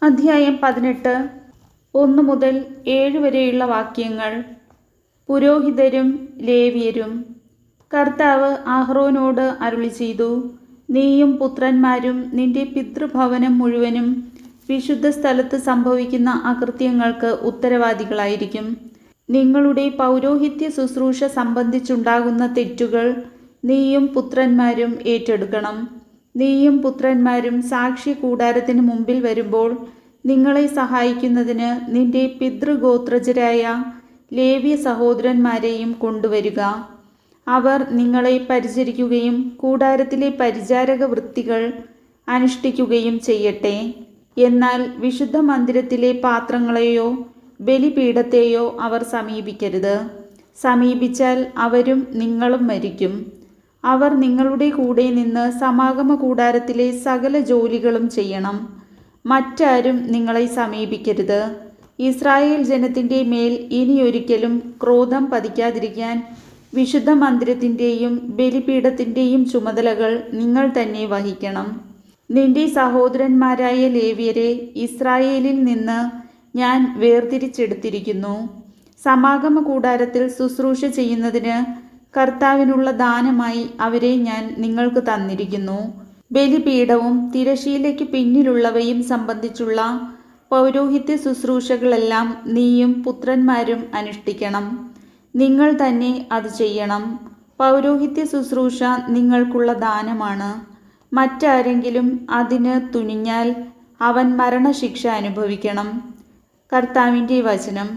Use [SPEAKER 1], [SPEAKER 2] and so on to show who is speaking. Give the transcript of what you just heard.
[SPEAKER 1] അധ്യായം 18 1 മുതൽ 7 വരെയുള്ള വാക്യങ്ങൾ. പുരോഹിതരും ലേവ്യരും. കർത്താവ് അഹ്റോനോട് അരുളിച്ചെയ്തു, നീയും പുത്രന്മാരും നിന്റെ പിതൃഭവനം മുഴുവനും വിശുദ്ധ സ്ഥലത്ത് സംഭവിക്കുന്ന അകൃത്യങ്ങൾക്ക് ഉത്തരവാദികളായിരിക്കും. നിങ്ങളുടെ പൗരോഹിത്യ ശുശ്രൂഷ സംബന്ധിച്ചുണ്ടാകുന്ന തെറ്റുകൾ നീയും പുത്രന്മാരും ഏറ്റെടുക്കണം. നീയും പുത്രന്മാരും സാക്ഷി കൂടാരത്തിന് മുമ്പിൽ വരുമ്പോൾ നിങ്ങളെ സഹായിക്കുന്നതിന് നിന്റെ പിതൃഗോത്രജരായ ലേവ്യ സഹോദരന്മാരെയും കൊണ്ടുവരിക. അവർ നിങ്ങളെ പരിചരിക്കുകയും കൂടാരത്തിലെ പരിചാരക വൃത്തികൾ അനുഷ്ഠിക്കുകയും ചെയ്യട്ടെ. എന്നാൽ വിശുദ്ധ മന്ദിരത്തിലെ പാത്രങ്ങളെയോ ബലിപീഠത്തെയോ അവർ സമീപിക്കരുത്. സമീപിച്ചാൽ അവരും നിങ്ങളും മരിക്കും. അവർ നിങ്ങളുടെ കൂടെ നിന്ന് സമാഗമ കൂടാരത്തിലെ സകല ജോലികളും ചെയ്യണം. മറ്റാരും നിങ്ങളെ സമീപിക്കരുത്. ഇസ്രായേൽ ജനത്തിൻ്റെ മേൽ ഇനിയൊരിക്കലും ക്രോധം പതിക്കാതിരിക്കാൻ വിശുദ്ധ മന്ദിരത്തിൻ്റെയും ബലിപീഠത്തിൻ്റെയും ചുമതലകൾ നിങ്ങൾ തന്നെ വഹിക്കണം. നിന്റെ സഹോദരന്മാരായ ലേവ്യരെ ഇസ്രായേലിൽ നിന്ന് ഞാൻ വേർതിരിച്ചെടുത്തിരിക്കുന്നു. സമാഗമ കൂടാരത്തിൽ ശുശ്രൂഷ ചെയ്യുന്നതിന് കർത്താവിനുള്ള ദാനമായി അവരെ ഞാൻ നിങ്ങൾക്ക് തന്നിരിക്കുന്നു. ബലിപീഠവും തിരശ്ശീലയ്ക്ക് പിന്നിലുള്ളവയും സംബന്ധിച്ചുള്ള പൗരോഹിത്യ ശുശ്രൂഷകളെല്ലാം നീയും പുത്രന്മാരും അനുഷ്ഠിക്കണം. നിങ്ങൾ തന്നെ അത് ചെയ്യണം. പൗരോഹിത്യ ശുശ്രൂഷ നിങ്ങൾക്കുള്ള ദാനമാണ്. മറ്റാരെങ്കിലും അതിന് തുനിഞ്ഞാൽ അവൻ മരണശിക്ഷ അനുഭവിക്കണം. കർത്താവിൻ്റെ വചനം.